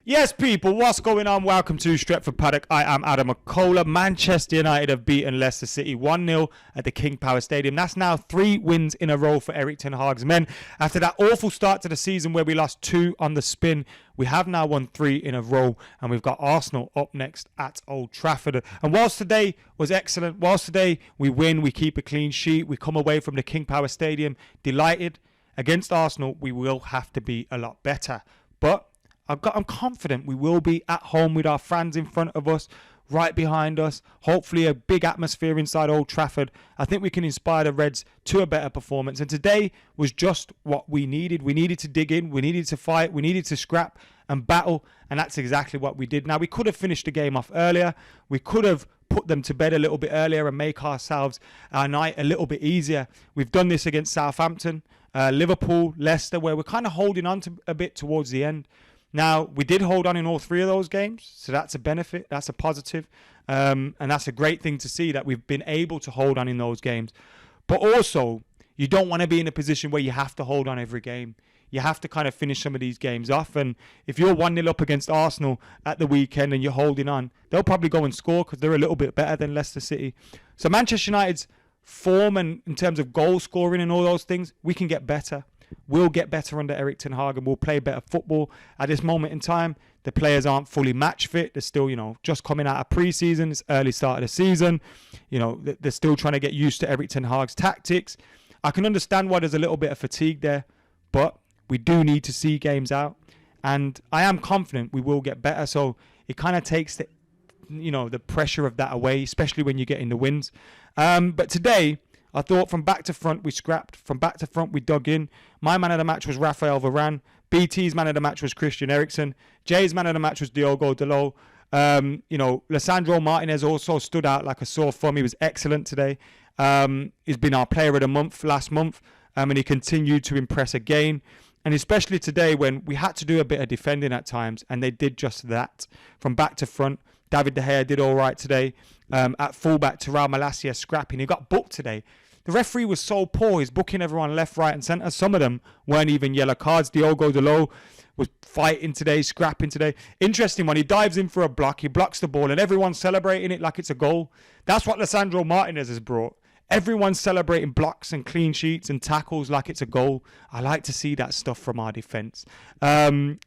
Yes, people, what's going on? Welcome to Stretford Paddock. I am Adam McKola. Manchester United have beaten Leicester City 1-0 at the King Power Stadium. That's now 3 wins in a row for Erik ten Hag's men. After that awful start to the season where we lost 2 on the spin, we have now won 3 in a row, and we've got Arsenal up next at Old Trafford. And whilst today was excellent, whilst today we win, we keep a clean sheet, we come away from the King Power Stadium delighted, against Arsenal, we will have to be a lot better. But I'm confident we will be at home with our fans in front of us, right behind us. Hopefully a big atmosphere inside Old Trafford. I think we can inspire the Reds to a better performance. And today was just what we needed. We needed to dig in. We needed to fight. We needed to scrap and battle. And that's exactly what we did. Now, we could have finished the game off earlier. We could have put them to bed a little bit earlier and make our night a little bit easier. We've done this against Southampton, Liverpool, Leicester, where we're kind of holding on to a bit towards the end. Now, we did hold on in all 3 of those games, so that's a benefit, that's a positive, and that's a great thing to see that we've been able to hold on in those games. But also, you don't want to be in a position where you have to hold on every game. You have to kind of finish some of these games off, and if you're 1-0 up against Arsenal at the weekend and you're holding on, they'll probably go and score because they're a little bit better than Leicester City. So Manchester United's form and in terms of goal scoring and all those things, we can get better. We'll get better under Erik ten Hag and we'll play better football. At this moment in time, the players aren't fully match fit. They're still, just coming out of pre-season. It's early start of the season. They're still trying to get used to Erik ten Hag's tactics. I can understand why there's a little bit of fatigue there, but we do need to see games out. And I am confident we will get better. So it kind of takes the pressure of that away, especially when you're getting the wins. But today, I thought from back to front, we scrapped. From back to front, we dug in. My man of the match was Raphael Varane. BT's man of the match was Christian Eriksen. Jay's man of the match was Diogo Dalot. Lisandro Martinez also stood out like a sore thumb. He was excellent today. He's been our player of the month last month. And he continued to impress again. And especially today when we had to do a bit of defending at times. And they did just that. From back to front, David De Gea did all right today. At fullback, Terrell Malacia scrapping. He got booked today. The referee was so poor. He's booking everyone left, right and centre. Some of them weren't even yellow cards. Diogo Dalot was fighting today, scrapping today. Interesting one. He dives in for a block. He blocks the ball and everyone's celebrating it like it's a goal. That's what Lisandro Martinez has brought. Everyone's celebrating blocks and clean sheets and tackles like it's a goal. I like to see that stuff from our defence. And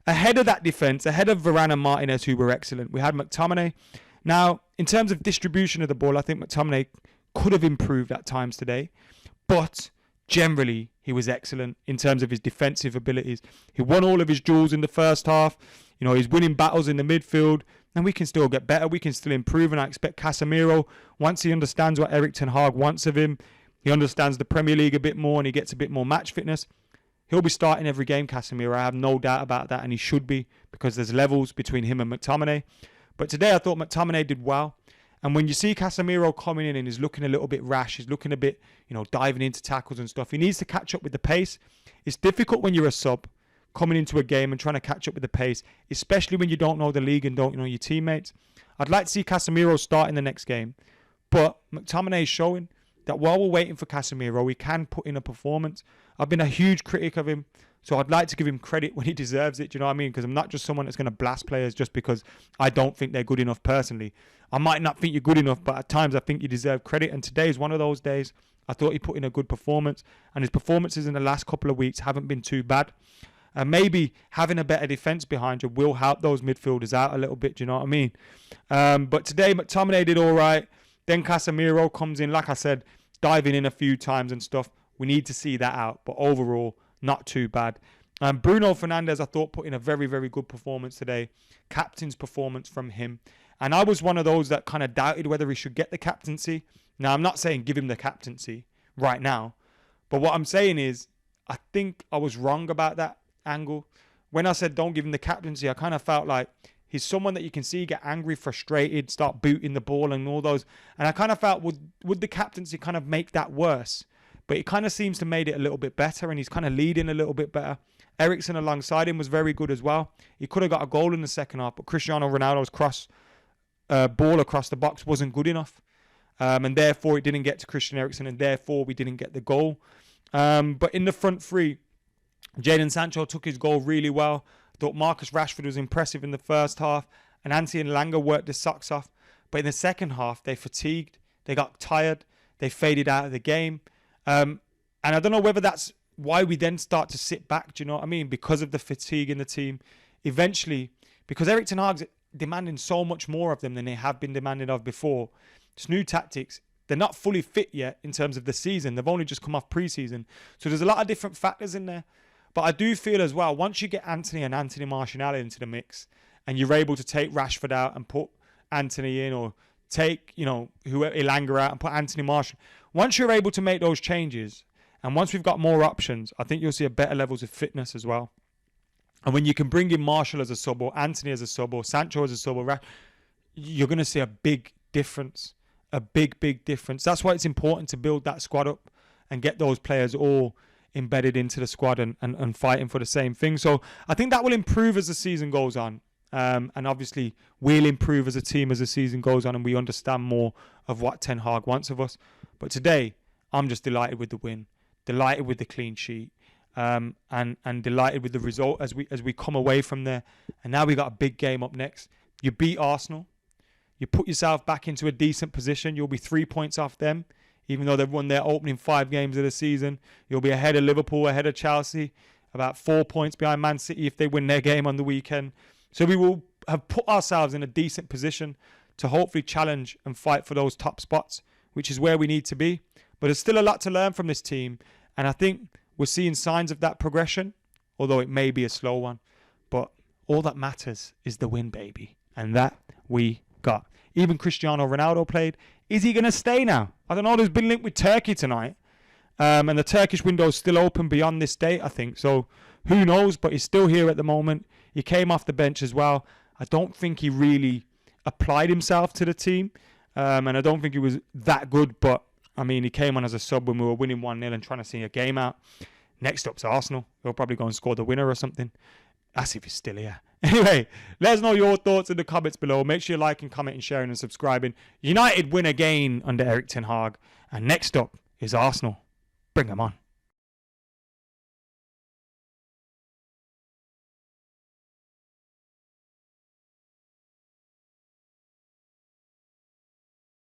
ahead of that defence, ahead of Varane and Martinez, who were excellent, we had McTominay. Now, in terms of distribution of the ball, I think McTominay could have improved at times today. But generally, he was excellent in terms of his defensive abilities. He won all of his duels in the first half. He's winning battles in the midfield. And we can still get better. We can still improve. And I expect Casemiro, once he understands what Erik ten Hag wants of him, he understands the Premier League a bit more and he gets a bit more match fitness. He'll be starting every game, Casemiro. I have no doubt about that. And he should be, because there's levels between him and McTominay. But today I thought McTominay did well. And when you see Casemiro coming in and he's looking a little bit rash, he's looking a bit, diving into tackles and stuff. He needs to catch up with the pace. It's difficult when you're a sub coming into a game and trying to catch up with the pace, especially when you don't know the league and don't know your teammates. I'd like to see Casemiro start in the next game. But McTominay is showing that while we're waiting for Casemiro, we can put in a performance. I've been a huge critic of him, so I'd like to give him credit when he deserves it, do you know what I mean? Because I'm not just someone that's going to blast players just because I don't think they're good enough personally. I might not think you're good enough, but at times I think you deserve credit, and today is one of those days. I thought he put in a good performance, and his performances in the last couple of weeks haven't been too bad. Maybe having a better defence behind you will help those midfielders out a little bit, do you know what I mean? But today, McTominay did all right. Then Casemiro comes in, like I said, diving in a few times and stuff. We need to see that out. But overall, not too bad. Bruno Fernandes, I thought, put in a very, very good performance today. Captain's performance from him. And I was one of those that kind of doubted whether he should get the captaincy. Now, I'm not saying give him the captaincy right now. But what I'm saying is, I think I was wrong about that angle. When I said don't give him the captaincy, I kind of felt like he's someone that you can see get angry, frustrated, start booting the ball and all those. And I kind of felt, would the captaincy kind of make that worse? But it kind of seems to made it a little bit better, and he's kind of leading a little bit better. Eriksen alongside him was very good as well. He could have got a goal in the second half, but Cristiano Ronaldo's ball across the box wasn't good enough. And therefore it didn't get to Christian Eriksen, and therefore we didn't get the goal. But in the front three, Jadon Sancho took his goal really well. Thought Marcus Rashford was impressive in the first half, and Anthony and Elanga worked their socks off. But in the second half, they fatigued, they got tired, they faded out of the game. And I don't know whether that's why we then start to sit back, do you know what I mean? Because of the fatigue in the team. Eventually, because Erik ten Hag's demanding so much more of them than they have been demanded of before. It's new tactics. They're not fully fit yet in terms of the season. They've only just come off pre-season. So there's a lot of different factors in there. But I do feel as well, once you get Anthony and Anthony Martial into the mix, and you're able to take Rashford out and put Anthony in, or take, whoever, Elanga out and put Anthony Martial. Once you're able to make those changes, and once we've got more options, I think you'll see a better levels of fitness as well. And when you can bring in Martial as a sub, or Anthony as a sub, or Sancho as a sub, you're going to see a big difference. A big, big difference. That's why it's important to build that squad up and get those players all embedded into the squad and fighting for the same thing. So I think that will improve as the season goes on. And obviously we'll improve as a team as the season goes on and we understand more of what Ten Hag wants of us. But today, I'm just delighted with the win, delighted with the clean sheet, and delighted with the result as we come away from there. And now we got a big game up next. You beat Arsenal. You put yourself back into a decent position. You'll be 3 points off them, even though they've won their opening 5 games of the season. You'll be ahead of Liverpool, ahead of Chelsea, about 4 points behind Man City if they win their game on the weekend. So we will have put ourselves in a decent position to hopefully challenge and fight for those top spots, which is where we need to be. But there's still a lot to learn from this team. And I think we're seeing signs of that progression, although it may be a slow one. But all that matters is the win, baby. And that we got. Even Cristiano Ronaldo played. Is he going to stay now? I don't know. There's been linked with Turkey tonight. And the Turkish window is still open beyond this date, I think. So who knows? But he's still here at the moment. He came off the bench as well. I don't think he really applied himself to the team. And I don't think he was that good. But, I mean, he came on as a sub when we were winning 1-0 and trying to see a game out. Next up's Arsenal. He'll probably go and score the winner or something. That's if he's still here. Anyway, let us know your thoughts in the comments below. Make sure you like and comment and sharing and subscribing. United win again under Erik ten Hag. And next up is Arsenal. Bring them on.